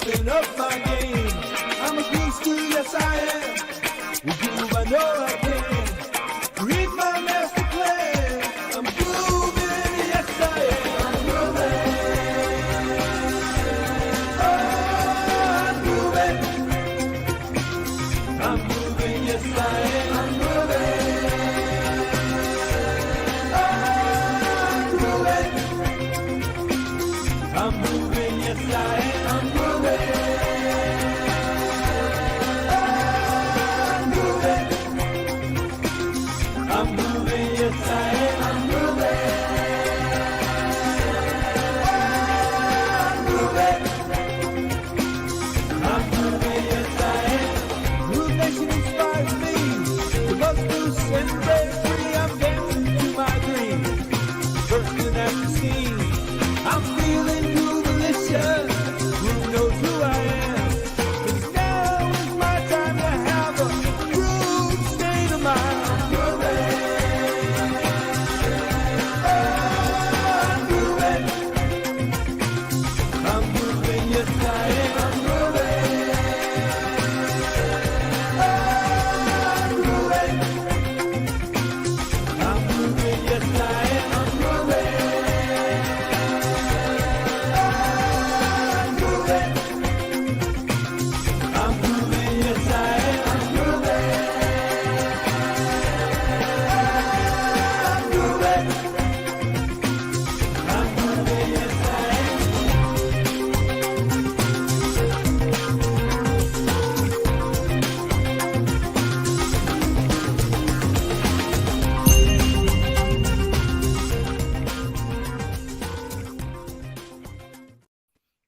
stepping up my game. I'm a groove student, yes I am. With groove, I know I can. Read my master plan. I'm grooving, yes I am. I'm grooving. Oh, I'm grooving. I'm grooving, yes I am. I'm grooving. Oh, I'm grooving. I'm moving, yes I am. I'm moving. I'm moving, yes I am. I'm moving. I'm moving, yes I am. Groove Nation inspires me to bust loose and break free. I'm dancing to my dreams, bursting at the seams. I'm feeling groove-alicious. Groove knows who I am. 'Cause now is my time to have a groove state of mind. I'm grooving. I'm grooving. I'm grooving, yes I am. I'm grooving. I'm grooving. I'm grooving, yes I am. I'm grooving. I'm grooving. I'm grooving, yes I am. I'm grooving. I'm grooving. I'm grooving, yes I am.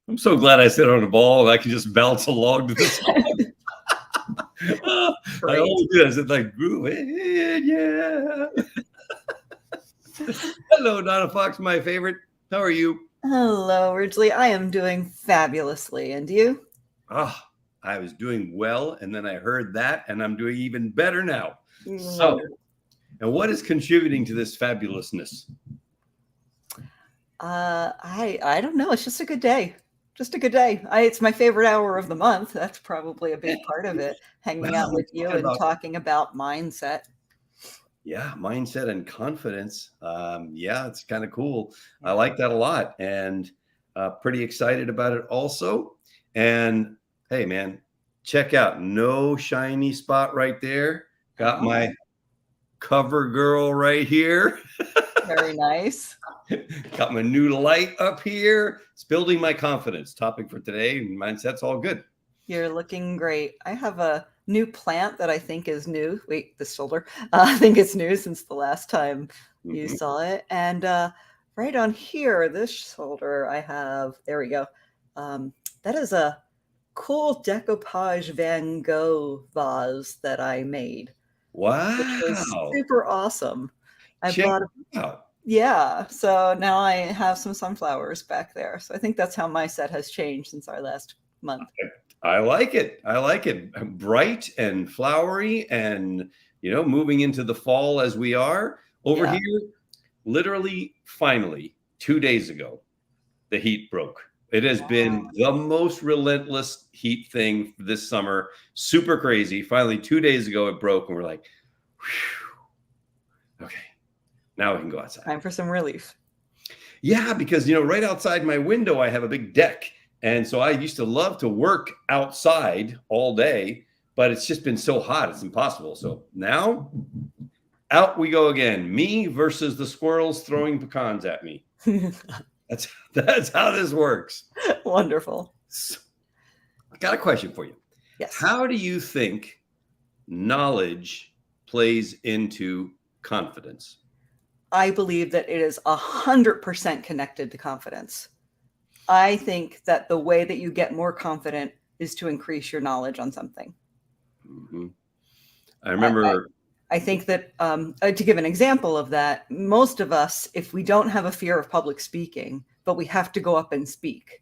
I'm so glad I sit on a ball and I can just bounce along to this song. I Great. always do. I said like groove, yeah. Hello, Donna Fox, my favorite. How are you? Hello, Ridgely. I am doing fabulously. And you? Oh, I was doing well, and then I heard that, and I'm doing even better now. So, Wonderful. and what is contributing to this fabulousness? I don't know. It's just a good day. Just a good day. It's my favorite hour of the month. That's probably a big part of it. Hanging out Well, with you talking and about- talking about mindset. Yeah, mindset and confidence. Yeah, it's kind of cool. I like that a lot, and pretty excited about it also. And hey, man, check out no shiny spot right there. Got Oh. my cover girl right here. Very nice. Got my new light up here. It's building my confidence. Topic for today. Mindset's all good. You're looking great. I have a new plant that I think is new. Wait, this shoulder. I think it's new since the last time you Mhm. saw it. And right on here, this shoulder, I have, there we go. That is a cool decoupage Van Gogh vase that I made, which was Wow. super awesome. I Check bought, it out. yeah. So now I have some sunflowers back there. So I think that's how my set has changed since our last month. I like it. I like it. Bright and flowery and, moving into the fall as we are. Over Yeah. here, literally, finally, 2 days ago, the heat broke. It has been the most relentless heat thing this summer. Super crazy. Finally, 2 days ago, it broke, and we're like, whew, okay, now we can go outside. Time for some relief. Yeah, because, right outside my window, I have a big deck. And so I used to love to work outside all day, but it's just been so hot, it's impossible. So now out we go again. Me versus the squirrels throwing pecans at me. That's how this works. Wonderful. So, I got a question for you. Yes. How do you think knowledge plays into confidence? I believe that it is 100% connected to confidence. I think that the way that you get more confident is to increase your knowledge on something. Mm-hmm. I remember. I think that to give an example of that, most of us, if we don't have a fear of public speaking, but we have to go up and speak.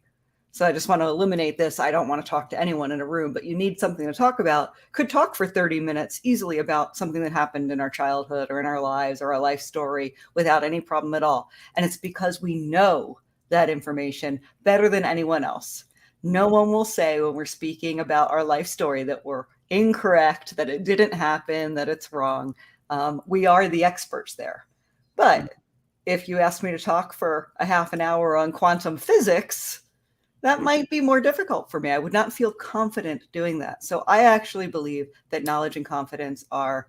So I just want to eliminate this. I don't want to talk to anyone in a room, but you need something to talk about. Could talk for 30 minutes easily about something that happened in our childhood or in our lives or our life story without any problem at all. And it's because we know that information better than anyone else. No one will say when we're speaking about our life story that we're incorrect, that it didn't happen, that it's wrong. We are the experts there. But if you ask me to talk for a half an hour on quantum physics, that might be more difficult for me. I would not feel confident doing that. So I actually believe that knowledge and confidence are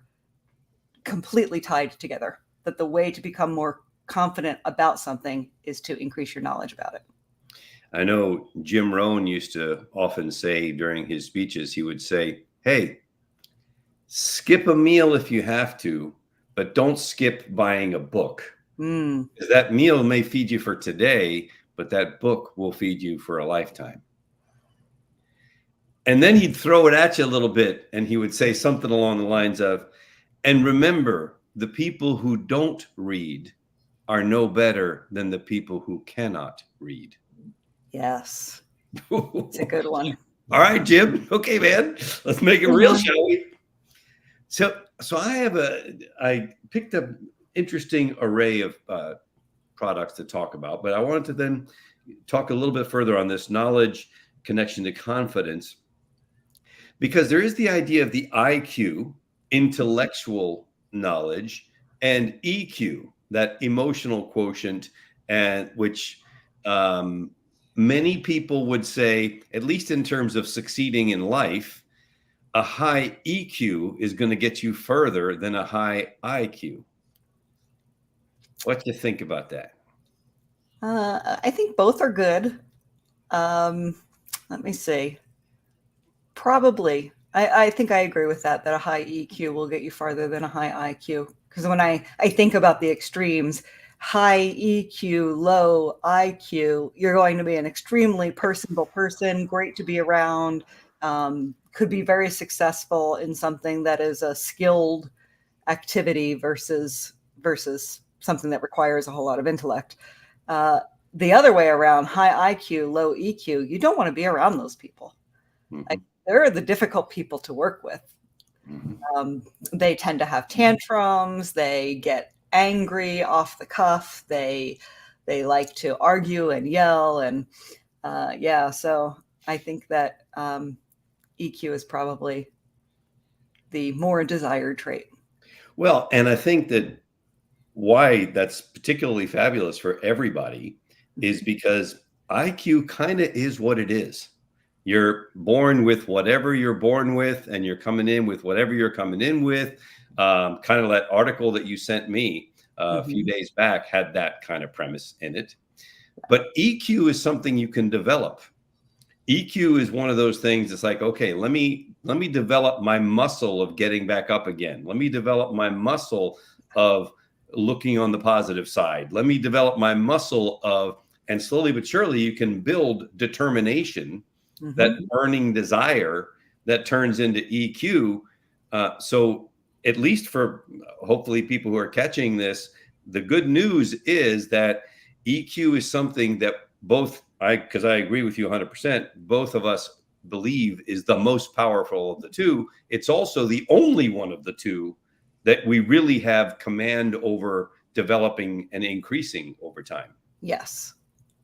completely tied together, that the way to become more confident about something is to increase your knowledge about it. I know Jim Rohn used to often say during his speeches, he would say, hey, skip a meal if you have to, but don't skip buying a book. That meal may feed you for today, but that book will feed you for a lifetime. And then he'd throw it at you a little bit, and he would say something along the lines of, and remember, the people who don't read are no better than the people who cannot read. Yes. It's a good one. All right, Jim. Okay, man. Let's make it real, shall we? So I picked up interesting array of products to talk about, but I wanted to then talk a little bit further on this knowledge connection to confidence, because there is the idea of the IQ, intellectual knowledge, and EQ, that emotional quotient, and which many people would say, at least in terms of succeeding in life, a high EQ is going to get you further than a high IQ. What do you think about that? I think both are good. Let me see. Probably. I think I agree with that a high EQ will get you farther than a high IQ. Because when I think about the extremes, high EQ, low IQ, you're going to be an extremely personable person, great to be around, could be very successful in something that is a skilled activity versus something that requires a whole lot of intellect. The other way around, high IQ, low EQ, you don't want to be around those people. Mm-hmm. They're the difficult people to work with. Mm-hmm. They tend to have tantrums. They get angry off the cuff. They like to argue and yell. And so I think that EQ is probably the more desired trait. Well, and I think that why that's particularly fabulous for everybody is because IQ kind of is what it is. You're born with whatever you're born with, and you're coming in with whatever you're coming in with. Kind of that article that you sent me a few days back had that kind of premise in it. But EQ is something you can develop. EQ is one of those things. It's like, okay, let me develop my muscle of getting back up again. Let me develop my muscle of looking on the positive side. Let me develop my muscle of, and slowly but surely you can build determination, that burning desire that turns into EQ. So at least for hopefully people who are catching this, the good news is that EQ is something that because I agree with you 100%, both of us believe is the most powerful of the two. It's also the only one of the two that we really have command over developing and increasing over time. Yes.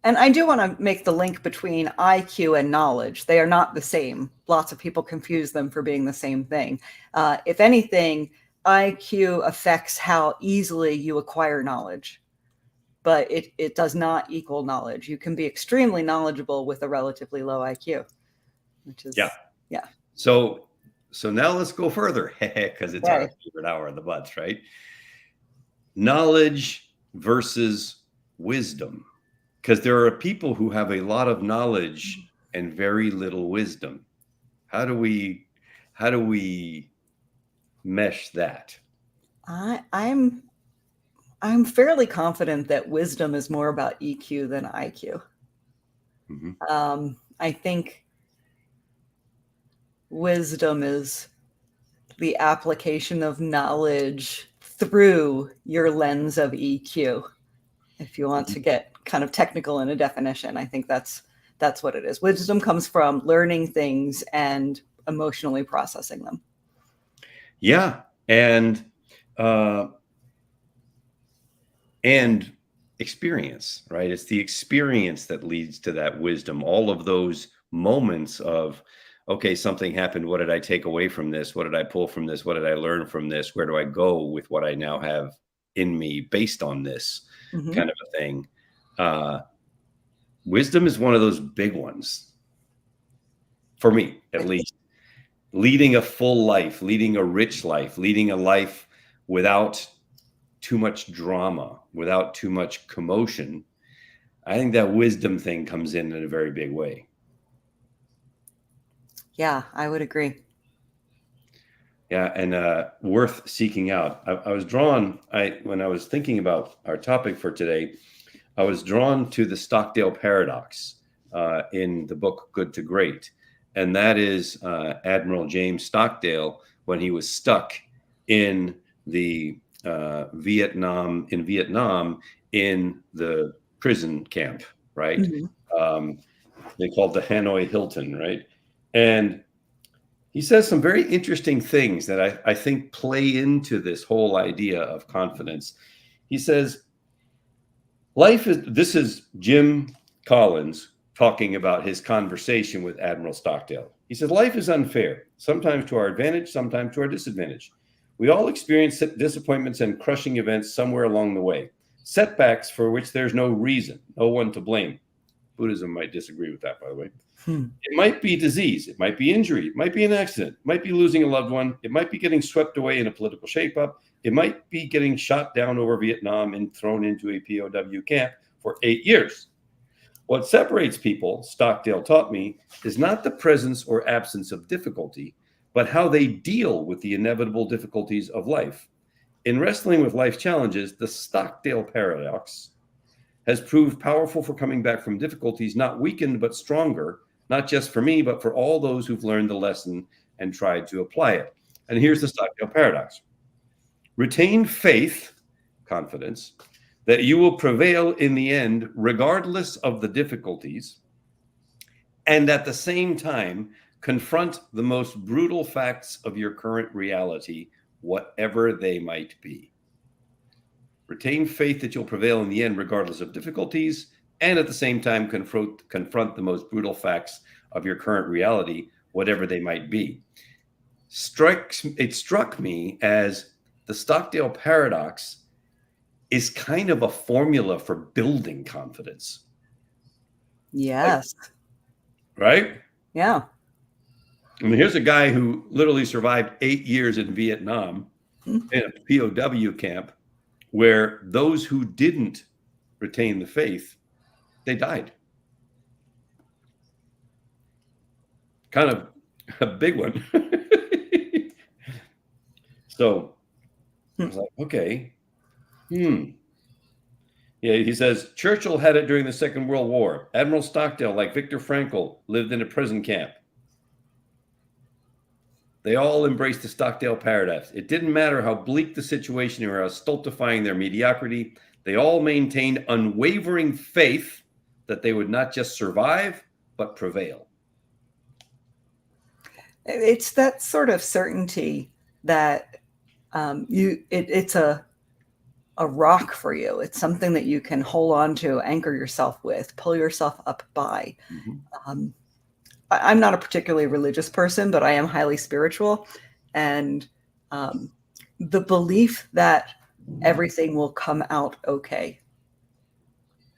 And I do want to make the link between IQ and knowledge. They are not the same. Lots of people confuse them for being the same thing. If anything, IQ affects how easily you acquire knowledge, but it does not equal knowledge. You can be extremely knowledgeable with a relatively low IQ, which is, yeah. So now let's go further, because it's our favorite hour of the month, right? Knowledge versus wisdom. Because there are people who have a lot of knowledge and very little wisdom. How do we mesh that? I'm fairly confident that wisdom is more about EQ than IQ. I think wisdom is the application of knowledge through your lens of EQ. If you want to get kind of technical in a definition, I think that's what it is. Wisdom comes from learning things and emotionally processing them. Yeah. And experience, right? It's the experience that leads to that wisdom. All of those moments of, okay, something happened. What did I take away from this? What did I pull from this? What did I learn from this? Where do I go with what I now have in me based on this kind of a thing? Wisdom is one of those big ones for me, at least. Leading a full life, leading a rich life, leading a life without too much drama, without too much commotion. I think that wisdom thing comes in a very big way. Yeah, I would agree. Yeah, and worth seeking out. I was drawn, when I was thinking about our topic for today, I was drawn to the Stockdale paradox in the book Good to Great. And that is Admiral James Stockdale, when he was stuck in the Vietnam in the prison camp, right? They called the Hanoi Hilton, right? And he says some very interesting things that I think play into this whole idea of confidence. He says, this is Jim Collins talking about his conversation with Admiral Stockdale. He says, life is unfair, sometimes to our advantage, sometimes to our disadvantage. We all experience disappointments and crushing events somewhere along the way, setbacks for which there's no reason, no one to blame. Buddhism might disagree with that, by the way. It might be disease, it might be injury, it might be an accident, it might be losing a loved one, it might be getting swept away in a political shakeup, it might be getting shot down over Vietnam and thrown into a POW camp for 8 years. What separates people, Stockdale taught me, is not the presence or absence of difficulty, but how they deal with the inevitable difficulties of life. In wrestling with life challenges, the Stockdale paradox has proved powerful for coming back from difficulties, not weakened, but stronger, not just for me, but for all those who've learned the lesson and tried to apply it. And here's the Stockdale paradox. Retain faith, confidence, that you will prevail in the end, regardless of the difficulties, and at the same time, confront the most brutal facts of your current reality, whatever they might be. Retain faith that you'll prevail in the end, regardless of difficulties, and at the same time, confront the most brutal facts of your current reality, whatever they might be. It struck me as the Stockdale paradox is kind of a formula for building confidence. Yes. Right? Yeah. I mean, here's a guy who literally survived 8 years in Vietnam in a POW camp, where those who didn't retain the faith, they died. Kind of a big one. So I was like, okay. Yeah, he says, Churchill had it during the Second World War. Admiral Stockdale, like Viktor Frankl, lived in a prison camp. They all embraced the Stockdale paradox. It didn't matter how bleak the situation or how stultifying their mediocrity. They all maintained unwavering faith that they would not just survive, but prevail. It's that sort of certainty that it's a rock for you. It's something that you can hold on to, anchor yourself with, pull yourself up by. I'm not a particularly religious person, but I am highly spiritual. And the belief that everything will come out okay,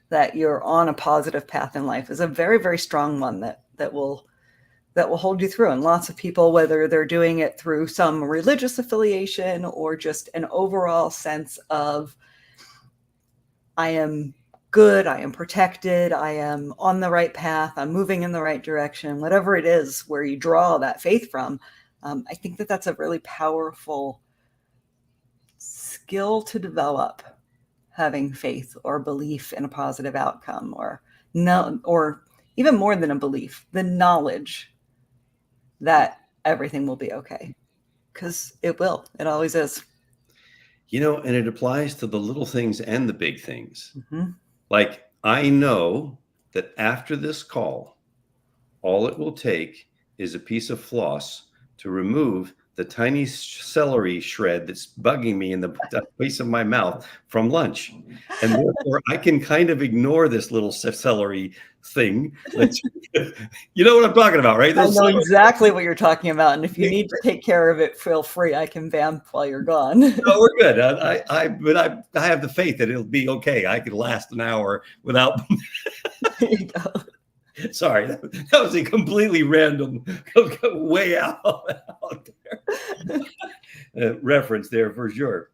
that you're on a positive path in life, is a very, very strong one that will hold you through. And lots of people, whether they're doing it through some religious affiliation or just an overall sense of, I am good, I am protected, I am on the right path, I'm moving in the right direction, whatever it is where you draw that faith from, I think that that's a really powerful skill to develop, having faith or belief in a positive outcome, or even more than a belief, the knowledge that everything will be okay, because it will. It always is. And it applies to the little things and the big things. Like, I know that after this call, all it will take is a piece of floss to remove the tiny celery shred that's bugging me in the base of my mouth from lunch. And therefore I can kind of ignore this little celery thing. You know what I'm talking about, right? I know exactly what you're talking about. And if you need to take care of it, feel free. I can vamp while you're gone. No, we're good. But I have the faith that it'll be okay. I could last an hour without. There you go. Sorry, that was a completely random, way out there reference there for sure.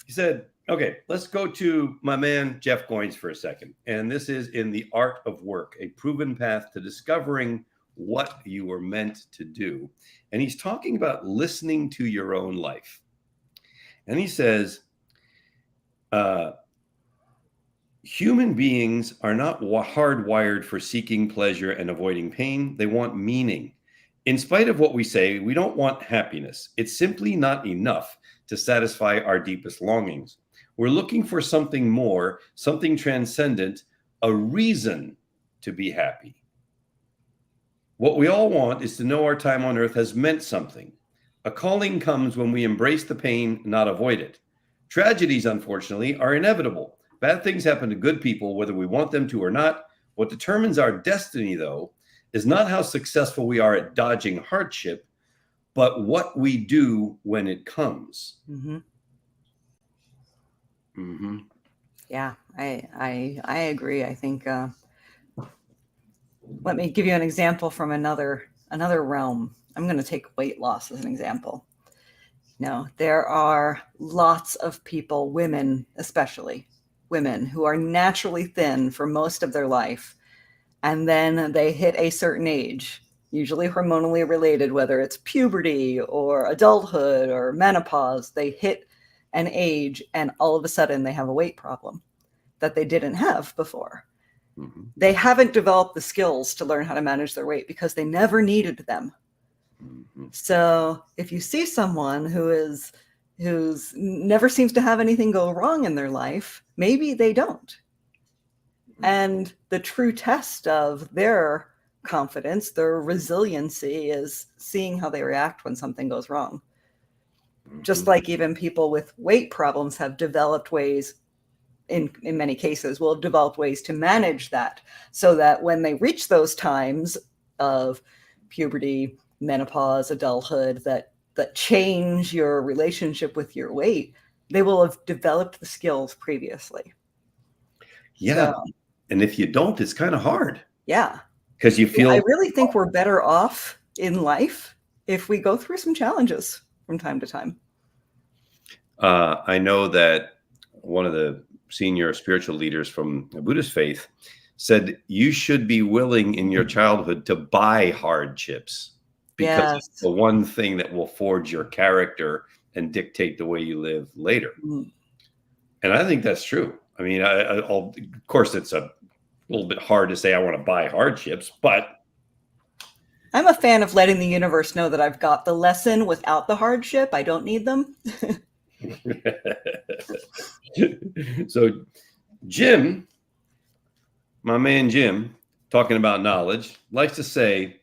He said, okay, let's go to my man, Jeff Goins, for a second. And this is in The Art of Work, a proven path to discovering what you were meant to do. And he's talking about listening to your own life. And he says, human beings are not hardwired for seeking pleasure and avoiding pain. They want meaning. In spite of what we say, we don't want happiness. It's simply not enough to satisfy our deepest longings. We're looking for something more, something transcendent, a reason to be happy. What we all want is to know our time on earth has meant something. A calling comes when we embrace the pain, not avoid it. Tragedies, unfortunately, are inevitable. Bad things happen to good people, whether we want them to or not. What determines our destiny, though, is not how successful we are at dodging hardship, but what we do when it comes. Mm-hmm. Mm-hmm. Yeah, I agree. I think, let me give you an example from another realm. I'm going to take weight loss as an example. No, there are lots of people, women especially, women who are naturally thin for most of their life, and then they hit a certain age, usually hormonally related, whether it's puberty or adulthood or menopause. They hit an age and all of a sudden they have a weight problem that they didn't have before. Mm-hmm. They haven't developed the skills to learn how to manage their weight because they never needed them. Mm-hmm. So if you see someone who's never seems to have anything go wrong in their life, maybe they don't. And the true test of their confidence, their resiliency, is seeing how they react when something goes wrong. Just like even people with weight problems have developed ways, in many cases, will develop ways to manage that, so that when they reach those times of puberty, menopause, adulthood, that change your relationship with your weight, they will have developed the skills previously. Yeah. So, and if you don't, it's kind of hard. Yeah. Because you feel... I really think we're better off in life if we go through some challenges from time to time. I know that one of the senior spiritual leaders from the Buddhist faith said you should be willing in your childhood to buy hardships, because it's the one thing that will forge your character and dictate the way you live later. Mm. And I think that's true. I mean, of course, it's a little bit hard to say I want to buy hardships, but I'm a fan of letting the universe know that I've got the lesson without the hardship. I don't need them. So Jim, my man Jim, talking about knowledge, likes to say,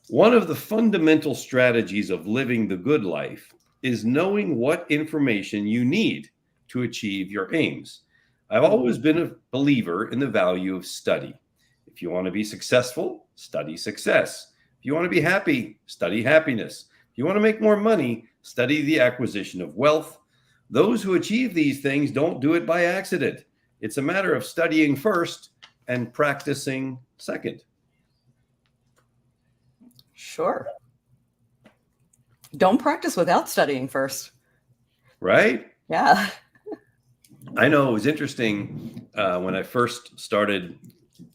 one of the fundamental strategies of living the good life is knowing what information you need to achieve your aims. I've always been a believer in the value of study. If you want to be successful, study success. If you want to be happy, study happiness. If you want to make more money, study the acquisition of wealth. Those who achieve these things don't do it by accident. It's a matter of studying first and practicing second. Sure. Don't practice without studying first. Right? Yeah. I know it was interesting when I first started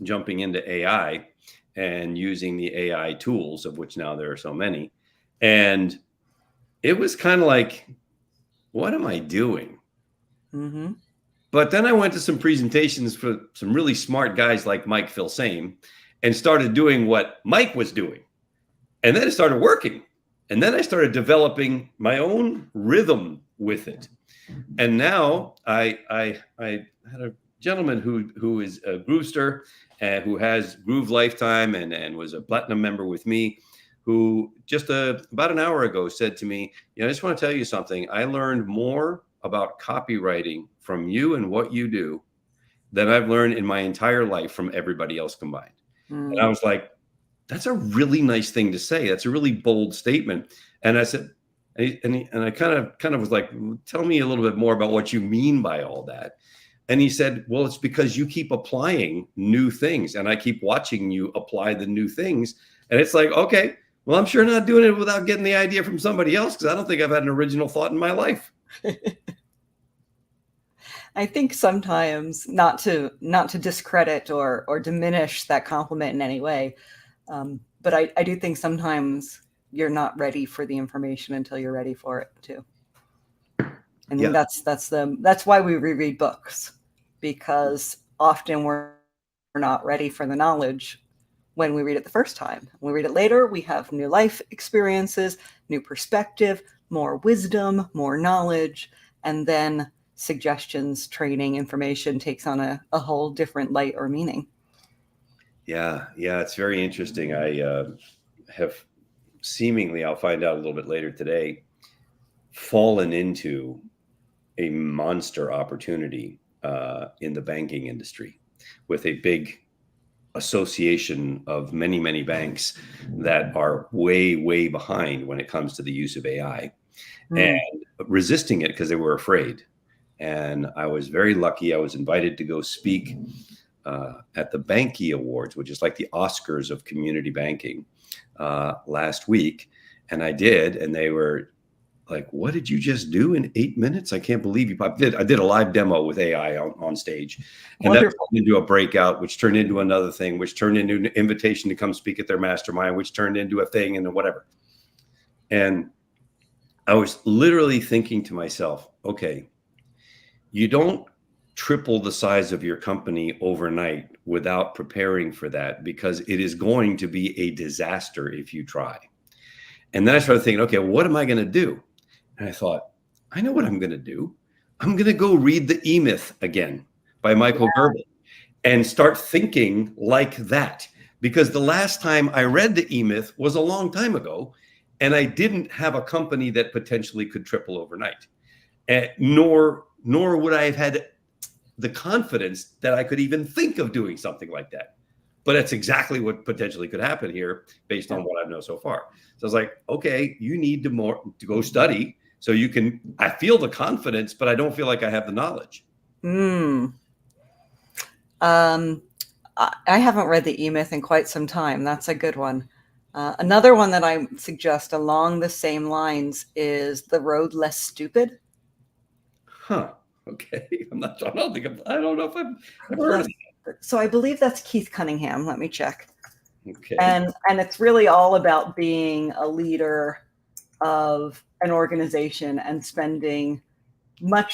jumping into AI and using the AI tools, of which now there are so many. And it was kind of like, what am I doing? Mm-hmm. But then I went to some presentations for some really smart guys like Mike Filsame and started doing what Mike was doing. And then it started working. And then I started developing my own rhythm with it. And now I had a gentleman who is a Groovester, who has Groove Lifetime and was a platinum member with me, who just about an hour ago said to me, I just want to tell you something. I learned more about copywriting from you and what you do than I've learned in my entire life from everybody else combined. And I was like, that's a really nice thing to say. That's a really bold statement. And I said, and I kind of was like, tell me a little bit more about what you mean by all that. And he said, well, it's because you keep applying new things and I keep watching you apply the new things. And it's like, okay, well, I'm sure not doing it without getting the idea from somebody else, because I don't think I've had an original thought in my life. I think sometimes, not to discredit or diminish that compliment in any way, but I do think sometimes you're not ready for the information until you're ready for it too. And that's why we reread books, because often we're not ready for the knowledge when we read it the first time. When we read it later, we have new life experiences, new perspective, more wisdom, more knowledge, and then suggestions, training, information takes on a whole different light or meaning. Yeah, it's very interesting. I have seemingly, I'll find out a little bit later today, fallen into a monster opportunity in the banking industry with a big association of many, many banks that are way, way behind when it comes to the use of AI and resisting it because they were afraid. And I was very lucky. I was invited to go speak at the Banky Awards, which is like the Oscars of community banking, last week. And I did. And they were like, what did you just do in 8 minutes? I can't believe you. I did a live demo with AI on stage. And that turned into a breakout, which turned into another thing, which turned into an invitation to come speak at their mastermind, which turned into a thing and whatever. And I was literally thinking to myself, okay, you don't triple the size of your company overnight without preparing for that, because it is going to be a disaster if you try. And then I started thinking, okay, what am I going to do? And I thought, I know what I'm going to do. I'm going to go read The E-Myth again by Michael Gerber and start thinking like that. Because the last time I read The E-Myth was a long time ago, and I didn't have a company that potentially could triple overnight. Nor would I have had the confidence that I could even think of doing something like that. But that's exactly what potentially could happen here based on what I know so far. So I was like, okay, you need to go study so you can, I feel the confidence, but I don't feel like I have the knowledge. I haven't read The E-Myth in quite some time. That's a good one. Another one that I suggest along the same lines is The Road Less Stupid. Huh. Okay. I don't know if I've heard of that. So I believe that's Keith Cunningham. Let me check. Okay. And it's really all about being a leader of an organization and spending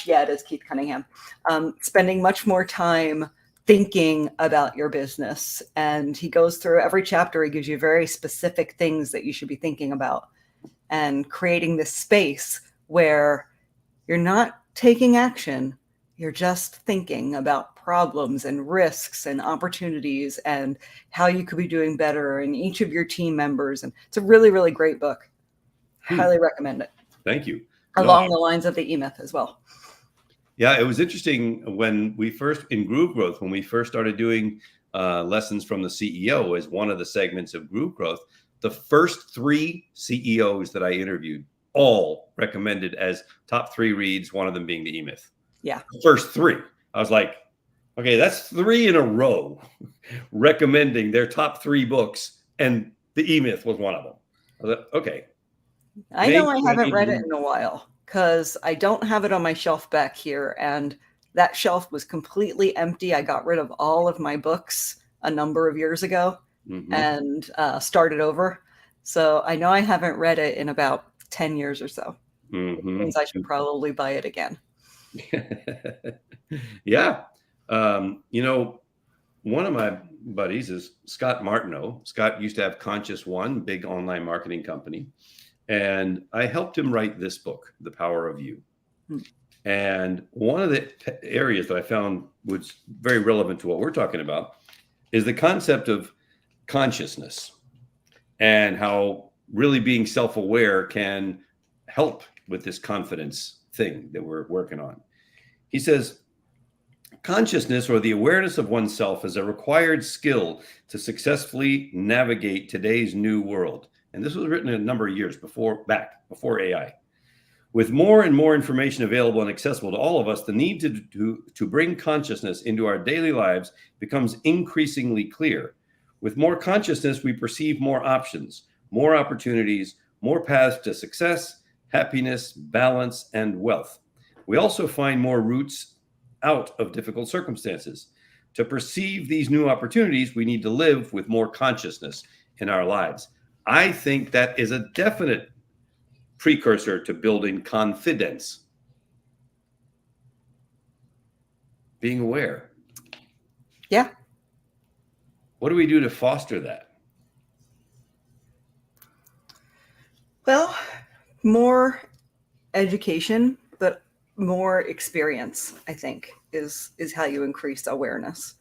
as Keith Cunningham, spending much more time thinking about your business. And he goes through every chapter. He gives you very specific things that you should be thinking about, and creating this space where you're not taking action. You're just thinking about problems and risks and opportunities and how you could be doing better in each of your team members. And it's a really, really great book. Highly recommend it. Thank you. Along the lines of The E-Myth as well. Yeah, it was interesting when we first, in GrooveGrowth, when we first started doing lessons from the CEO as one of the segments of GrooveGrowth, the first 3 CEOs that I interviewed all recommended as top 3 reads, one of them being The E-Myth. Yeah. The first 3. I was like, okay, that's 3 in a row recommending their top 3 books, and The E-Myth was one of them. I was like, okay. I know I haven't read it in a while because I don't have it on my shelf back here, and that shelf was completely empty. I got rid of all of my books a number of years ago and started over. So I know I haven't read it in about 10 years or so. Which means I should probably buy it again. Yeah. One of my buddies is Scott Martineau. Scott used to have Conscious One, big online marketing company. And I helped him write this book, The Power of You. And one of the areas that I found was very relevant to what we're talking about is the concept of consciousness, and how really being self-aware can help with this confidence thing that we're working on. He says, consciousness, or the awareness of oneself, is a required skill to successfully navigate today's new world. And this was written a number of years before AI. With more and more information available and accessible to all of us, the need to bring consciousness into our daily lives becomes increasingly clear. With more consciousness, we perceive more options, more opportunities, more paths to success, happiness, balance, and wealth. We also find more routes out of difficult circumstances. To perceive these new opportunities, we need to live with more consciousness in our lives. I think that is a definite precursor to building confidence. Being aware. Yeah. What do we do to foster that? Well, more education, but more experience, I think, is how you increase awareness.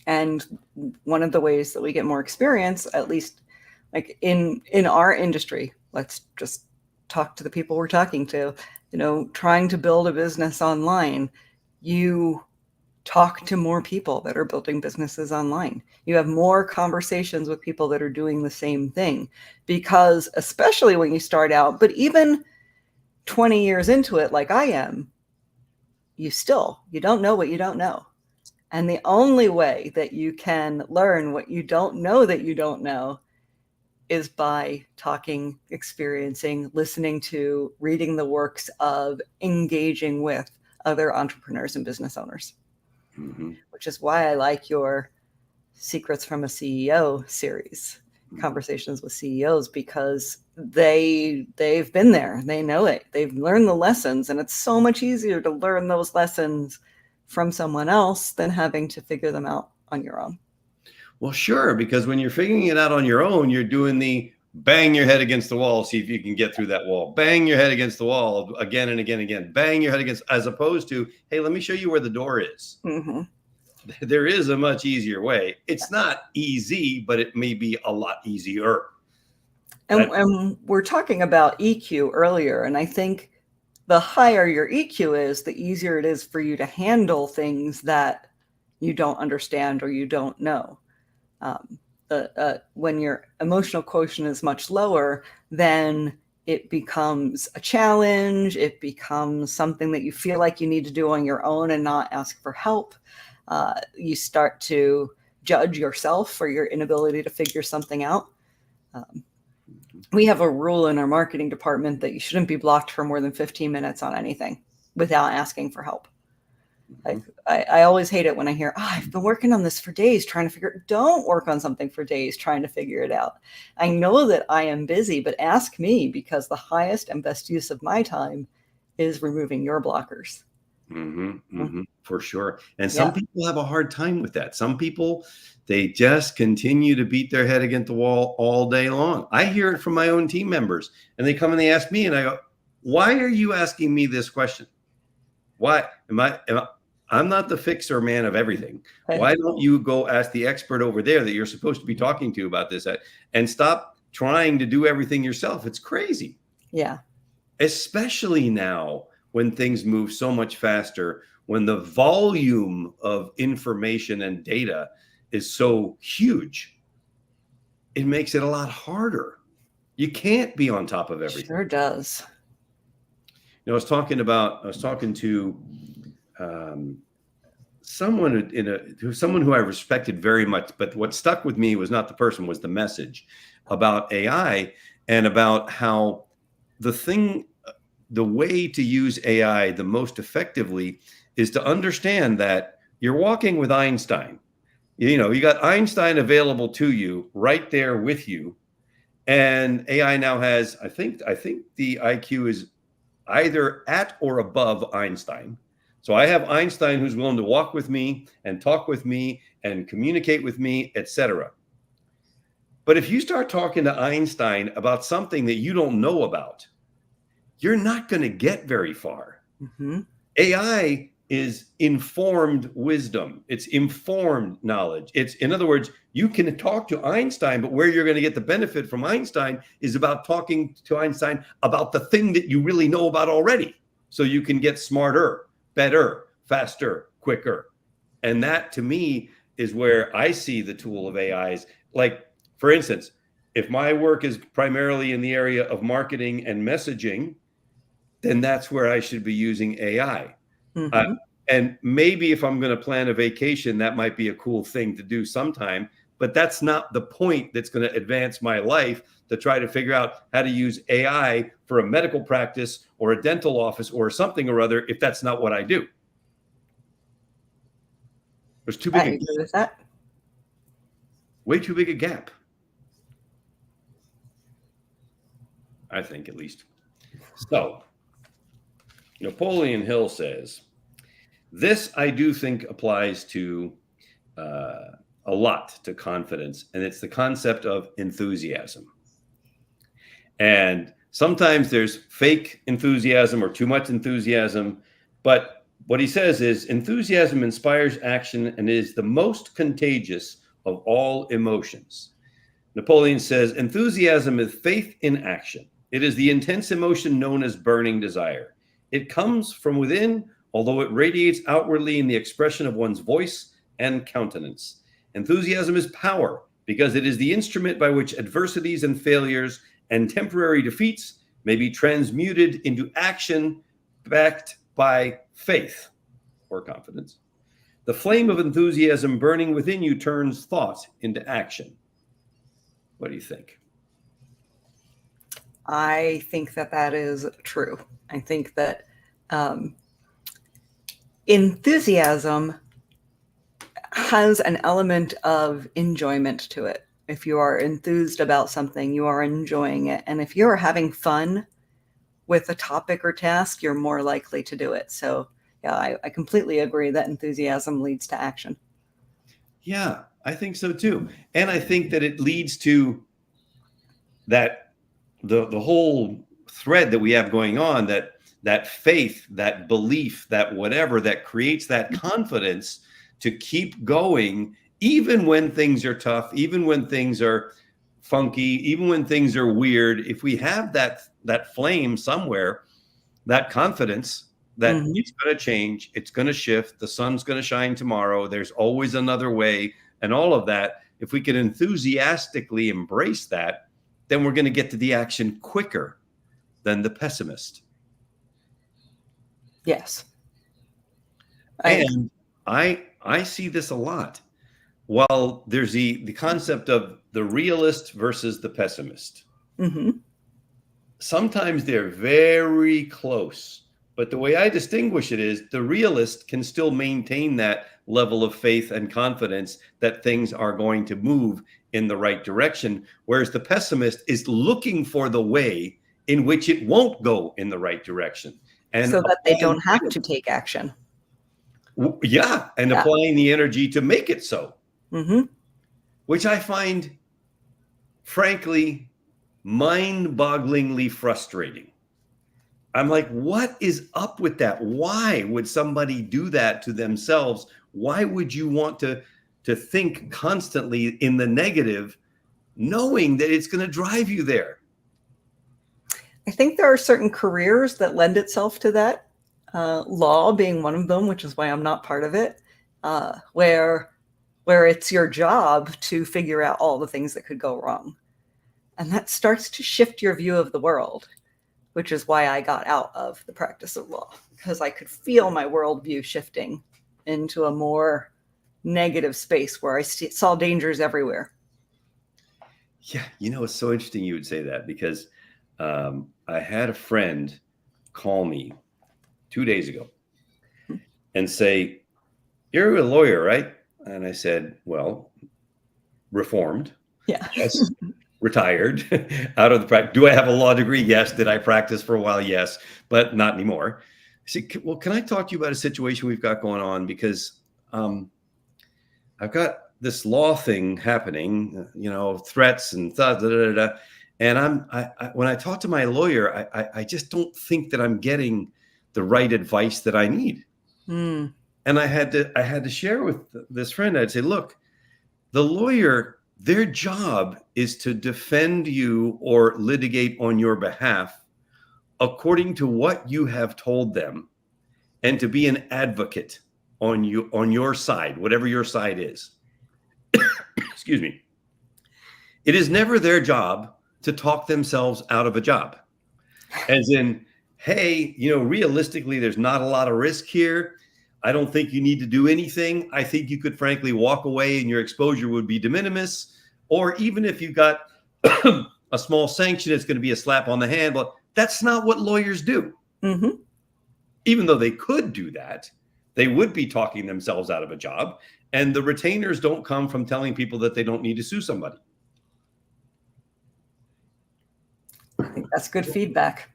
And one of the ways that we get more experience, at least like in our industry, let's just talk to the people we're talking to, trying to build a business online, you talk to more people that are building businesses online. You have more conversations with people that are doing the same thing, because especially when you start out, but even 20 years into it, like I am, you don't know what you don't know. And the only way that you can learn what you don't know is by talking, experiencing, listening to, reading the works of, engaging with other entrepreneurs and business owners. Mm-hmm. Which is why I like your Secrets from a CEO series, conversations with CEOs, because they've been there, they know it, they've learned the lessons, and it's so much easier to learn those lessons from someone else than having to figure them out on your own. Well, sure, because when you're figuring it out on your own, you're doing the bang your head against the wall, see if you can get through that wall. Bang your head against the wall again and again and again. Bang your head against, as opposed to, hey, let me show you where the door is. Mm-hmm. There is a much easier way. It's not easy, but it may be a lot easier. And we're talking about EQ earlier, and I think the higher your EQ is, the easier it is for you to handle things that you don't understand or you don't know. When your emotional quotient is much lower, then it becomes a challenge. It becomes something that you feel like you need to do on your own and not ask for help. You start to judge yourself for your inability to figure something out. We have a rule in our marketing department that you shouldn't be blocked for more than 15 minutes on anything without asking for help. I always hate it when I hear, I've been working on this for days trying to figure it. Don't work on something for days trying to figure it out. I know that I am busy, but ask me, because the highest and best use of my time is removing your blockers. For sure. And some people have a hard time with that. Some people, they just continue to beat their head against the wall all day long. I hear it from my own team members, and they come and they ask me, and I go, why are you asking me this question? Why I'm not the fixer man of everything. Why don't you go ask the expert over there that you're supposed to be talking to about this, and stop trying to do everything yourself? It's crazy. Yeah. Especially now when things move so much faster, when the volume of information and data is so huge, it makes it a lot harder. You can't be on top of everything. Sure does. I was talking to someone who I respected very much, but what stuck with me was not the person, was the message about AI, and about how the way to use AI the most effectively is to understand that you're walking with Einstein. You got Einstein available to you right there with you, and AI now has, I think the IQ is either at or above Einstein. So I have Einstein who's willing to walk with me and talk with me and communicate with me, etc. But if you start talking to Einstein about something that you don't know about, you're not going to get very far. AI is informed wisdom. It's informed knowledge. It's, in other words, you can talk to Einstein, but where you're going to get the benefit from Einstein is about talking to Einstein about the thing that you really know about already. So you can get smarter, better, faster, quicker. And that, to me, is where I see the tool of AIs. Like, for instance, if my work is primarily in the area of marketing and messaging, then that's where I should be using AI. Mm-hmm. And maybe if I'm going to plan a vacation, that might be a cool thing to do sometime, but that's not the point that's going to advance my life, to try to figure out how to use AI for a medical practice or a dental office or something or other, if that's not what I do. There's too big I agree with that. Way too big a gap, I think, at least. So Napoleon Hill says, this I do think applies to a lot to confidence, and it's the concept of enthusiasm. And sometimes there's fake enthusiasm or too much enthusiasm, but what he says is enthusiasm inspires action and is the most contagious of all emotions. Napoleon says enthusiasm is faith in action. It is the intense emotion known as burning desire. It comes from within, although it radiates outwardly in the expression of one's voice and countenance. Enthusiasm is power because it is the instrument by which adversities and failures and temporary defeats may be transmuted into action backed by faith or confidence. The flame of enthusiasm burning within you turns thought into action. What do you think? I think that that is true. I think that enthusiasm has an element of enjoyment to it. If you are enthused about something, you are enjoying it. And if you're having fun with a topic or task, you're more likely to do it. So yeah, I completely agree that enthusiasm leads to action. Yeah, I think so too. And I think that it leads to that the whole thread that we have going on, that faith, that belief, that whatever that creates that confidence to keep going, even when things are tough, even when things are funky, even when things are weird. If we have that flame somewhere, that confidence that it's going to change, it's going to shift, the sun's going to shine tomorrow, there's always another way, and all of that, if we can enthusiastically embrace that, then we're going to get to the action quicker than the pessimist. Yes. And I see this a lot. While there's the concept of the realist versus the pessimist. Mm-hmm. Sometimes they're very close, but the way I distinguish it is the realist can still maintain that level of faith and confidence that things are going to move in the right direction, whereas the pessimist is looking for the way in which it won't go in the right direction. And so that they don't have to take action. Yeah, and applying the energy to make it so. Mm-hmm. Which I find, frankly, mind-bogglingly frustrating. I'm like, what is up with that? Why would somebody do that to themselves? Why would you want to think constantly in the negative, knowing that it's going to drive you there? I think there are certain careers that lend itself to that. Law being one of them, which is why I'm not part of it, where it's your job to figure out all the things that could go wrong. And that starts to shift your view of the world, which is why I got out of the practice of law, because I could feel my worldview shifting into a more negative space where I saw dangers everywhere. Yeah, it's so interesting you would say that, because I had a friend call me 2 days ago and say, "You're a lawyer, right?" And I said, "Well, reformed." Yeah. Yes. Retired, out of the practice. Do I have a law degree? Yes. Did I practice for a while? Yes, but not anymore. I said, "Well, can I talk to you about a situation we've got going on? Because I've got this law thing happening, threats and and when I talk to my lawyer, I just don't think that I'm getting the right advice that I need." Mm. And I had to share with this friend. I'd say, look, the lawyer, their job is to defend you or litigate on your behalf according to what you have told them, and to be an advocate on your side, whatever your side is. Excuse me. It is never their job to talk themselves out of a job. As in, hey, realistically, there's not a lot of risk here. I don't think you need to do anything. I think you could frankly walk away and your exposure would be de minimis. Or even if you got a small sanction, it's going to be a slap on the hand. But that's not what lawyers do. Mm-hmm. Even though they could do that, they would be talking themselves out of a job. And the retainers don't come from telling people that they don't need to sue somebody. I think that's good feedback.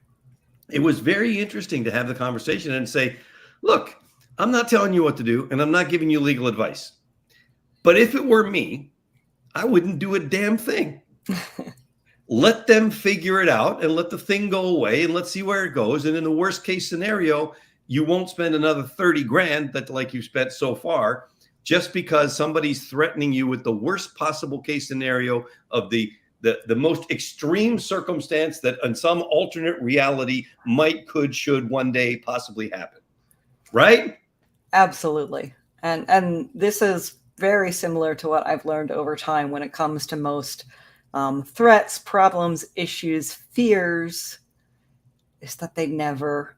It was very interesting to have the conversation and say, look, I'm not telling you what to do, and I'm not giving you legal advice. But if it were me, I wouldn't do a damn thing. Let them figure it out and let the thing go away, and let's see where it goes. And in the worst case scenario, you won't spend another 30 grand that like you've spent so far, just because somebody's threatening you with the worst possible case scenario of the most extreme circumstance that in some alternate reality might, could, should one day possibly happen. Right? Absolutely. And this is very similar to what I've learned over time when it comes to most threats, problems, issues, fears, is that they never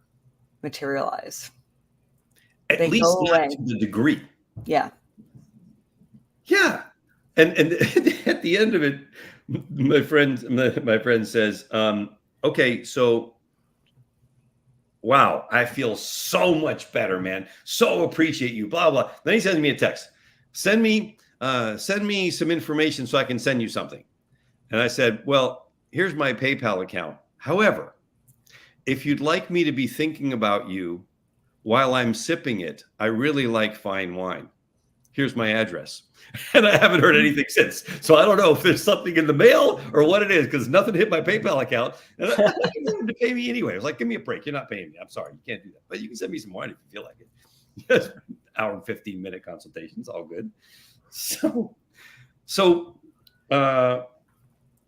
materialize. At least not to the degree. Yeah. Yeah. And at the end of it, my friend says, okay, so wow, I feel so much better, man. So appreciate you, blah, blah. Then he sends me a text. Send me some information so I can send you something. And I said, well, here's my PayPal account. However, if you'd like me to be thinking about you while I'm sipping it, I really like fine wine. Here's my address. And I haven't heard anything since. So I don't know if there's something in the mail or what it is, because nothing hit my PayPal account. And I wanted to pay me anyway. I was like, give me a break. You're not paying me. I'm sorry. You can't do that. But you can send me some wine if you feel like it. Just hour and 15-minute consultations. All good. So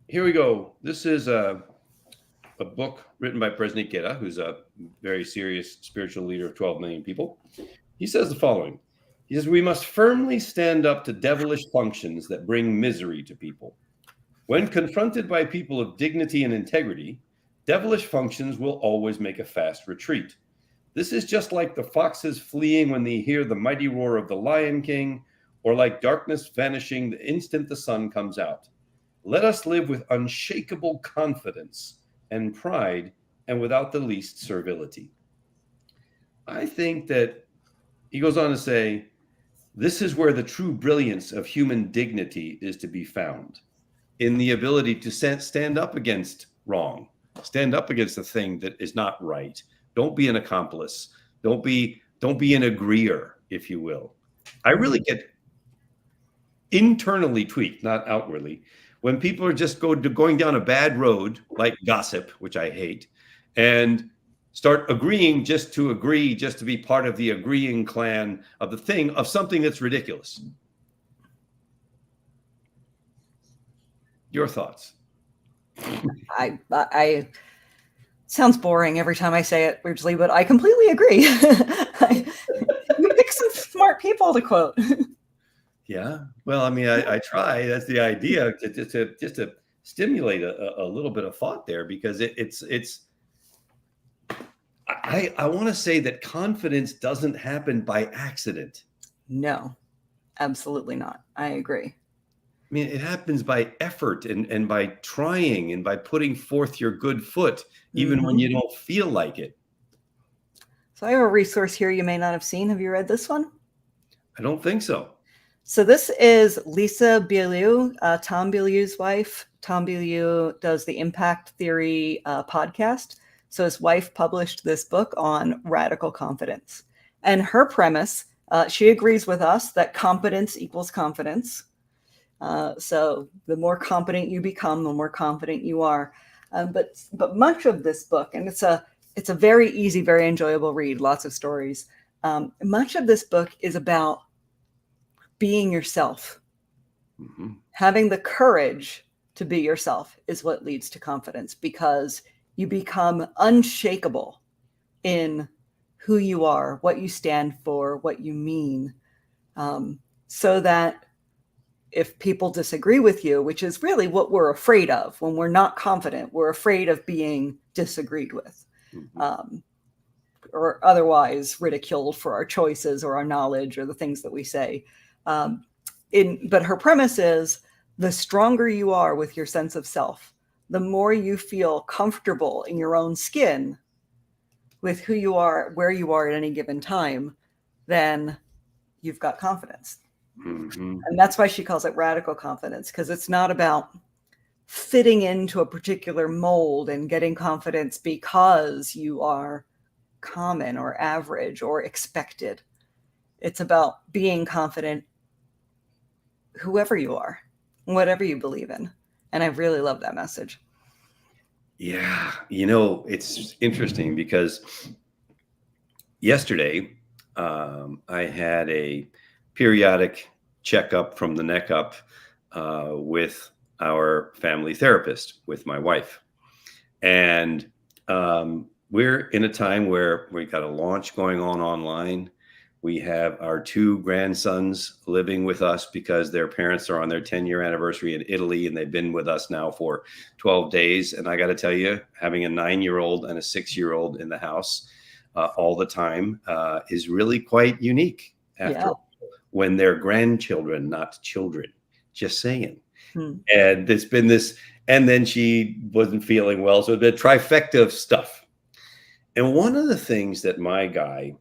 here we go. This is a book written by President Guerra, who's a very serious spiritual leader of 12 million people. He says the following. He says, we must firmly stand up to devilish functions that bring misery to people. When confronted by people of dignity and integrity, devilish functions will always make a fast retreat. This is just like the foxes fleeing when they hear the mighty roar of the Lion King, or like darkness vanishing the instant the sun comes out. Let us live with unshakable confidence and pride, and without the least servility. I think that he goes on to say, this is where the true brilliance of human dignity is to be found, in the ability to stand up against wrong, stand up against the thing that is not right. Don't be an accomplice. Don't be an agreeer, if you will. I really get internally tweaked, not outwardly, when people are just going down a bad road, like gossip, which I hate, and start agreeing just to agree, just to be part of the agreeing clan of the thing, of something that's ridiculous. Your thoughts? I sounds boring every time I say it, weirdly, but I completely agree. You pick some smart people to quote. Yeah. Well, I mean, I try. That's the idea, to stimulate a little bit of thought there, because I want to say that confidence doesn't happen by accident. No, absolutely not. I agree. I mean, it happens by effort and by trying and by putting forth your good foot, even when you don't feel like it. So I have a resource here you may not have seen. Have you read this one? I don't think so. So this is Lisa Bilyeu, Tom Bilyeu's wife. Tom Bilyeu does the Impact Theory podcast. So his wife published this book on radical confidence. And her premise, she agrees with us that competence equals confidence. So the more competent you become, the more confident you are. But much of this book, and it's a very easy, very enjoyable read, lots of stories. Much of this book is about being yourself. Mm-hmm. Having the courage to be yourself is what leads to confidence, because you become unshakable in who you are, what you stand for, what you mean, so that if people disagree with you, which is really what we're afraid of when we're not confident, we're afraid of being disagreed with, or otherwise ridiculed for our choices or our knowledge or the things that we say. But her premise is, the stronger you are with your sense of self, the more you feel comfortable in your own skin with who you are, where you are at any given time, then you've got confidence. Mm-hmm. And that's why she calls it radical confidence, because it's not about fitting into a particular mold and getting confidence because you are common or average or expected. It's about being confident whoever you are, whatever you believe in. And I really love that message. Yeah. You know, it's interesting because yesterday I had a periodic checkup from the neck up with our family therapist, with my wife. And we're in a time where we got a launch going on online. We have our 2 grandsons living with us because their parents are on their 10-year anniversary in Italy, and they've been with us now for 12 days. And I got to tell you, having a 9-year-old and a 6-year-old in the house all the time is really quite unique after all, when they're grandchildren, not children. Just saying. And it's been this, and then she wasn't feeling well. So the trifecta of stuff. And one of the things that my guy,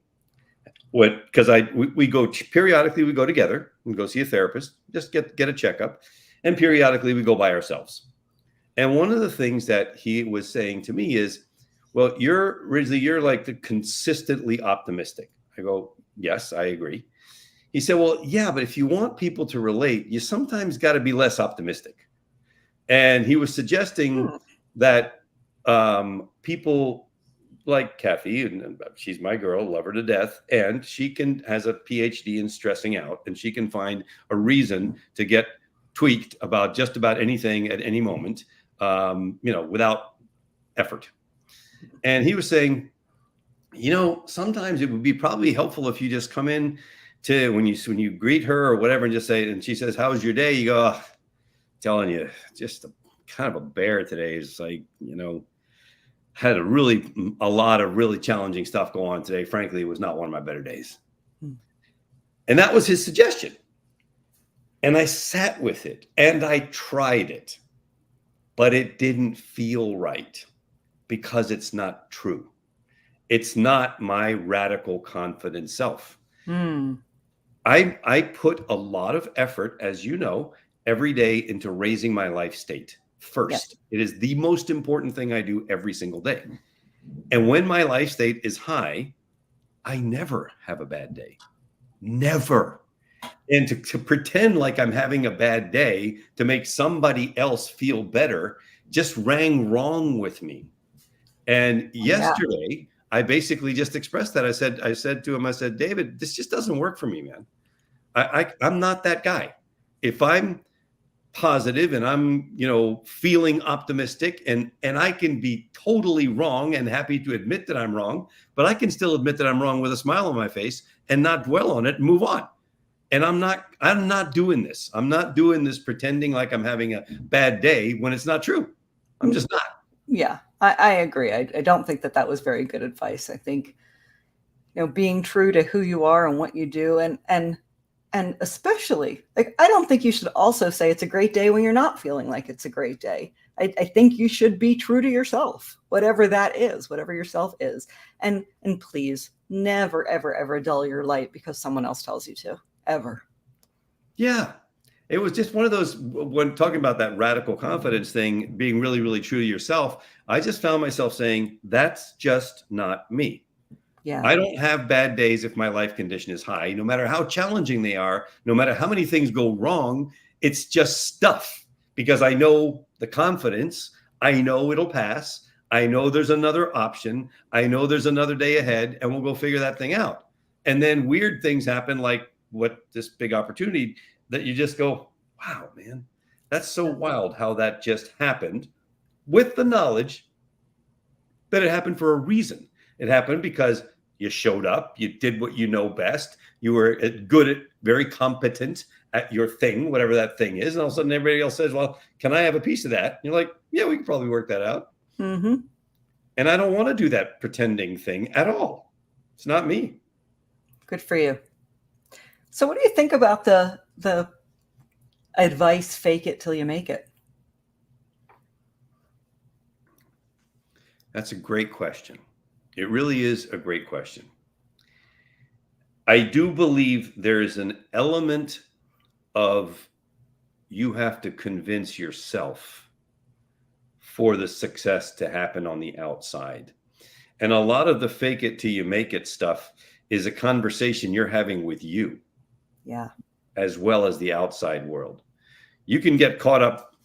because we go periodically, we go together and go see a therapist, just get a checkup, and periodically we go by ourselves. And one of the things that he was saying to me is, well, you're like the consistently optimistic. I go, yes, I agree. He said, well, yeah, but if you want people to relate, you sometimes got to be less optimistic. And he was suggesting that people like Kathy, and she's my girl, love her to death, and she has a PhD in stressing out, and she can find a reason to get tweaked about just about anything at any moment, without effort. And he was saying, sometimes it would be probably helpful if you just come in to when you greet her or whatever, and just say, and she says, "How was your day?" You go, oh, telling you, just kind of a bear today. It's like, had a lot of really challenging stuff go on today. Frankly, it was not one of my better days. And that was his suggestion. And I sat with it and I tried it, but it didn't feel right because it's not true. It's not my radical confident self. I put a lot of effort, as you know, every day into raising my life state first. Yes. It is the most important thing I do every single day. And when my life state is high, I never have a bad day. Never. And to pretend like I'm having a bad day to make somebody else feel better just rang wrong with me. And yesterday, I basically just expressed that. I said to him, I said, David, this just doesn't work for me, man. I'm not that guy. If I'm positive and I'm, feeling optimistic, and I can be totally wrong and happy to admit that I'm wrong, but I can still admit that I'm wrong with a smile on my face and not dwell on it and move on. And I'm not doing this. I'm not doing this pretending like I'm having a bad day when it's not true. I'm just not. Yeah, I agree. I don't think that was very good advice. I think, being true to who you are and what you do, and especially, like, I don't think you should also say it's a great day when you're not feeling like it's a great day. I think you should be true to yourself, whatever that is, whatever yourself is. And please never, ever, ever dull your light because someone else tells you to, ever. Yeah. It was just one of those, when talking about that radical confidence thing, being really, really true to yourself, I just found myself saying, that's just not me. Yeah. I don't have bad days if my life condition is high, no matter how challenging they are, no matter how many things go wrong. It's just stuff, because I know the confidence. I know it'll pass. I know there's another option. I know there's another day ahead, and we'll go figure that thing out. And then weird things happen, like what this big opportunity that you just go, wow, man, that's so wild how that just happened, with the knowledge that it happened for a reason. It happened because you showed up, you did what you know best, you were good at, very competent at your thing, whatever that thing is. And all of a sudden everybody else says, well, can I have a piece of that? And you're like, yeah, we can probably work that out. Mm-hmm. And I don't want to do that pretending thing at all. It's not me. Good for you. So what do you think about the advice, fake it till you make it? That's a great question. It really is a great question. I do believe there is an element of you have to convince yourself for the success to happen on the outside. And a lot of the fake it till you make it stuff is a conversation you're having with you. Yeah. As well as the outside world. You can get caught up,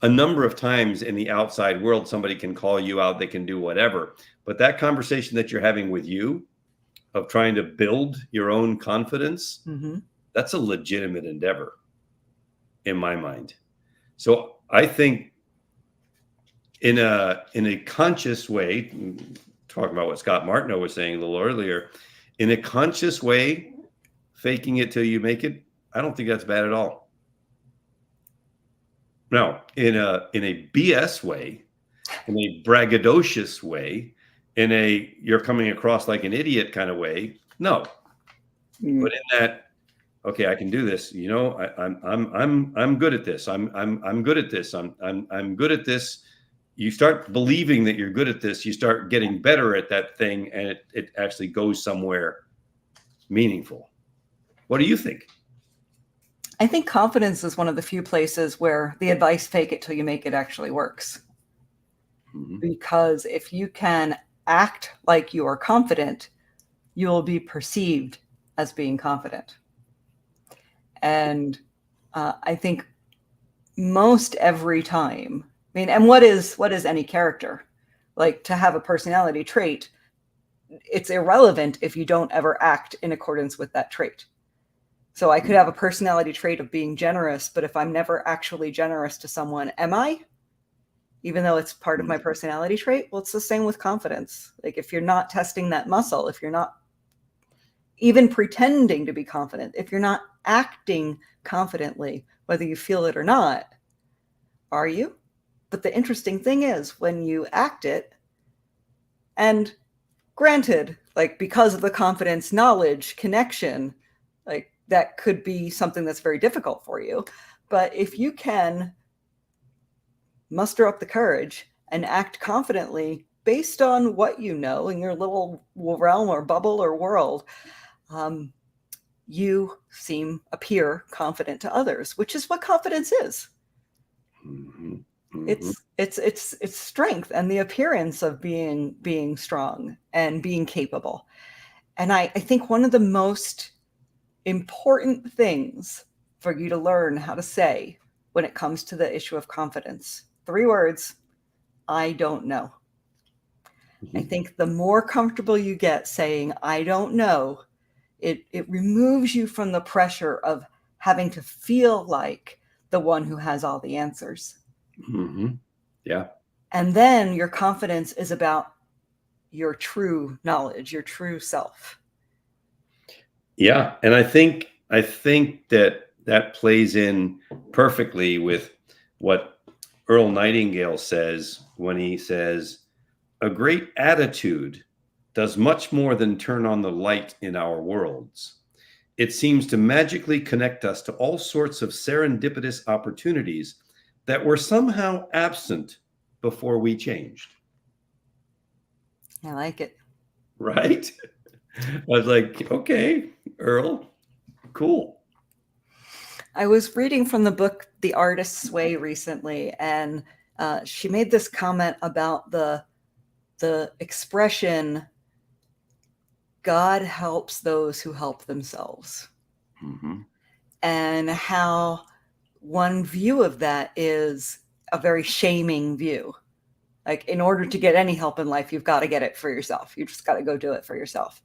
a number of times in the outside world. Somebody can call you out, they can do whatever. But that conversation that you're having with you of trying to build your own confidence, that's a legitimate endeavor in my mind. So I think in a conscious way, talking about what Scott Martineau was saying a little earlier, in a conscious way, faking it till you make it, I don't think that's bad at all. Now, in a BS way, in a braggadocious way, in a you're coming across like an idiot kind of way, no. But in that, okay, I can do this. I'm good at this. I'm good at this. I'm good at this. You start believing that you're good at this. You start getting better at that thing, and it actually goes somewhere meaningful. What do you think? I think confidence is one of the few places where the advice fake it till you make it actually works. Because if you can act like you are confident, you will be perceived as being confident. And I think most every time, and what is any character? Like, to have a personality trait, it's irrelevant if you don't ever act in accordance with that trait. So I could have a personality trait of being generous, but if I'm never actually generous to someone, am I? Even though it's part of my personality trait? Well, it's the same with confidence. Like, if you're not testing that muscle, if you're not even pretending to be confident, if you're not acting confidently, whether you feel it or not, are you? But the interesting thing is, when you act it, and granted, like, because of the confidence, knowledge, connection, like, that could be something that's very difficult for you. But if you can muster up the courage and act confidently based on what you know in your little realm or bubble or world, you appear confident to others, which is what confidence is. It's strength and the appearance of being strong and being capable. And I think one of the most important things for you to learn how to say when it comes to the issue of confidence, 3 words: I don't know. I think the more comfortable you get saying I don't know, it removes you from the pressure of having to feel like the one who has all the answers. Yeah. And then your confidence is about your true knowledge, your true self. Yeah. And I think that plays in perfectly with what Earl Nightingale says when he says, a great attitude does much more than turn on the light in our worlds. It seems to magically connect us to all sorts of serendipitous opportunities that were somehow absent before we changed. I like it. Right? I was like, okay, Earl, cool. I was reading from the book The Artist's Way recently, and she made this comment about the expression, God helps those who help themselves. And how one view of that is a very shaming view. Like, in order to get any help in life, you've got to get it for yourself. You just got to go do it for yourself.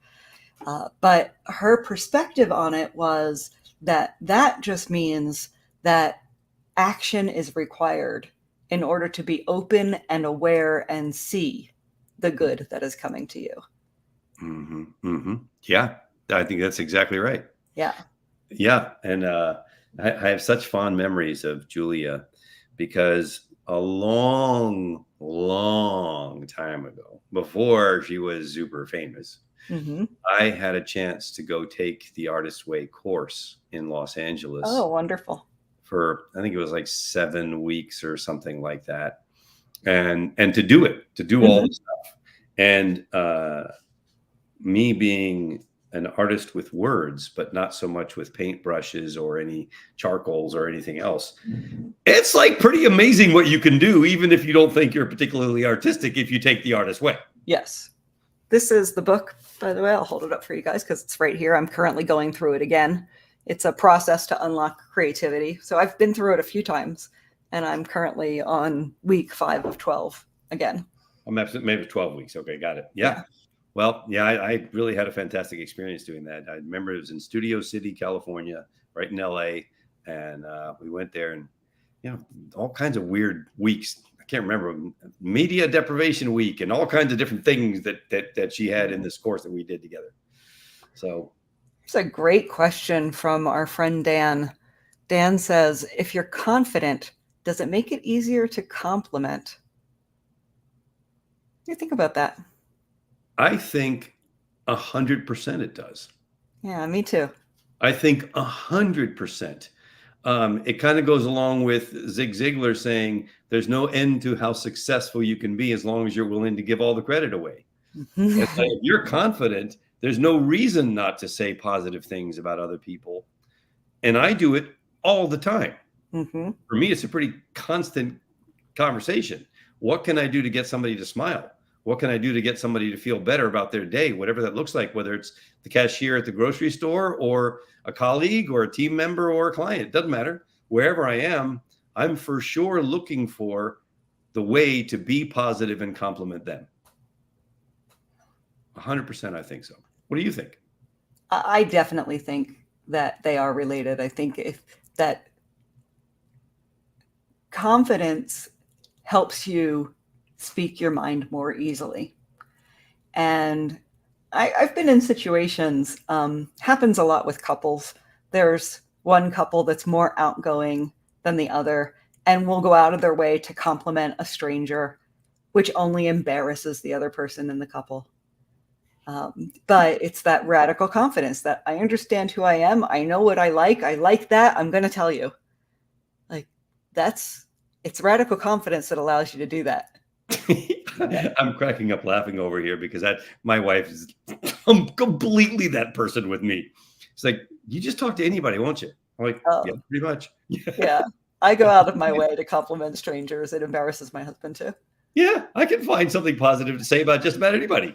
But her perspective on it was that just means that action is required in order to be open and aware and see the good that is coming to you. Mm-hmm. Mm-hmm. Yeah, I think that's exactly right. Yeah. Yeah. And I have such fond memories of Julia because a long, long time ago, before she was super famous, Mm-hmm. I had a chance to go take the Artist's Way course in Los Angeles Oh, wonderful. for, I think it was like 7 weeks or something like that. And to do all the stuff. And me being an artist with words, but not so much with paintbrushes or any charcoals or anything else. It's like pretty amazing what you can do, even if you don't think you're particularly artistic, if you take the Artist's Way. Yes. This is the book, by the way. I'll hold it up for you guys because it's right here. I'm currently going through it again. It's a process to unlock creativity. So I've been through it a few times, and I'm currently on week 5 of 12 again. I'm absolutely, maybe 12 weeks. Okay, got it. Yeah. Well, yeah, I really had a fantastic experience doing that. I remember it was in Studio City, California, right in LA. And we went there and, all kinds of weird weeks. I can't remember, media deprivation week and all kinds of different things that she had in this course that we did together. So it's a great question from our friend Dan. Dan says, if you're confident, does it make it easier to compliment? What do you think about that? I think 100% it does. Yeah, me too. I think 100%. It kind of goes along with Zig Ziglar saying there's no end to how successful you can be as long as you're willing to give all the credit away. It's like, if you're confident, there's no reason not to say positive things about other people. And I do it all the time. Mm-hmm. For me, it's a pretty constant conversation. What can I do to get somebody to smile? What can I do to get somebody to feel better about their day, whatever that looks like, whether it's the cashier at the grocery store or a colleague or a team member or a client? It doesn't matter. Wherever I am, I'm for sure looking for the way to be positive and compliment them. 100%, I think so. What do you think? I definitely think that they are related. I think if that confidence helps you speak your mind more easily. And I've been in situations, happens a lot with couples. There's one couple that's more outgoing than the other, and will go out of their way to compliment a stranger, which only embarrasses the other person in the couple. But it's that radical confidence that I understand who I am. I know what I like that. I'm going to tell you. Like, it's radical confidence that allows you to do that. I'm cracking up laughing over here because my wife is completely that person with me. It's like, you just talk to anybody, won't you? I'm like, yeah, pretty much. Yeah. I go out of my way to compliment strangers. It embarrasses my husband too. Yeah, I can find something positive to say about just about anybody.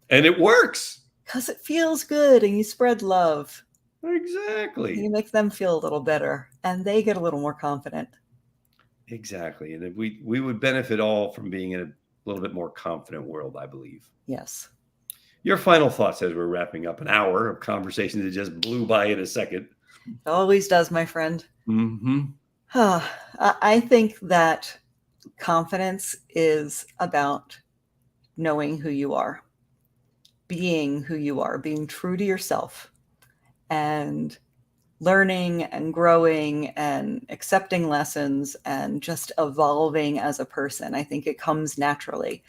And it works. Because it feels good and you spread love. Exactly. You make them feel a little better and they get a little more confident. Exactly. And we would benefit all from being in a little bit more confident world, I believe. Yes. Your final thoughts as we're wrapping up an hour of conversation that just blew by in a second. It always does, my friend. Mm-hmm. I think that confidence is about knowing who you are, being who you are, being true to yourself, and learning and growing and accepting lessons and just evolving as a person. I think it comes naturally.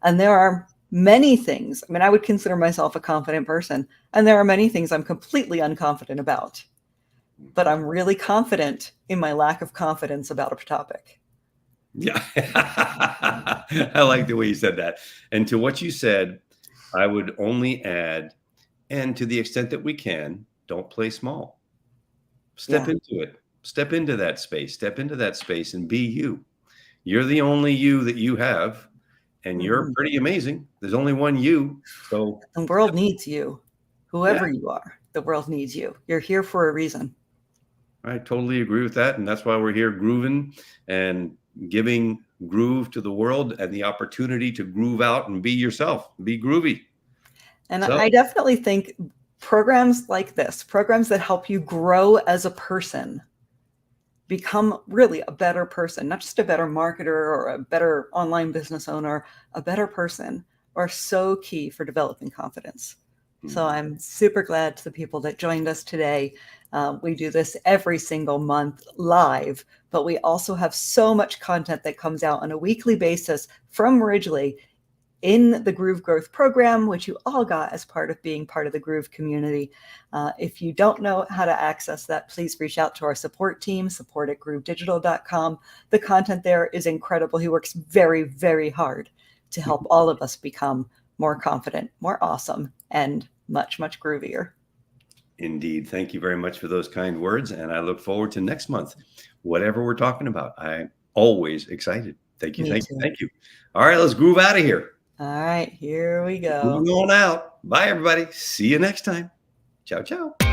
And there are many things. I mean, I would consider myself a confident person, and there are many things I'm completely unconfident about. But I'm really confident in my lack of confidence about a topic. Yeah. I like the way you said that. And to what you said, I would only add, and to the extent that we can, don't play small. Step into it. Step into that space. Step into that space and be you. You're the only you that you have, and you're pretty amazing. There's only one you. So the world needs you. Whoever you are, the world needs you. You're here for a reason. I totally agree with that. And that's why we're here grooving and giving groove to the world and the opportunity to groove out and be yourself, be groovy. And So I definitely think programs like this, programs that help you grow as a person, become really a better person, not just a better marketer or a better online business owner, a better person, are so key for developing confidence. So I'm super glad to the people that joined us today. We do this every single month live, but we also have so much content that comes out on a weekly basis from Ridgely in the Groove Growth program, which you all got as part of being part of the Groove community. If you don't know how to access that, please reach out to our support team, support@groovedigital.com. The content there is incredible. He works very, very hard to help all of us become more confident, more awesome, and much, much groovier. indeed. Thank you very much for those kind words. And I look forward to next month, whatever we're talking about. I'm always excited. Thank you. Me Thank too. you. Thank you. All right, let's groove out of here. All right, here we go. Moving on out. Bye, everybody. See you next time. Ciao, ciao.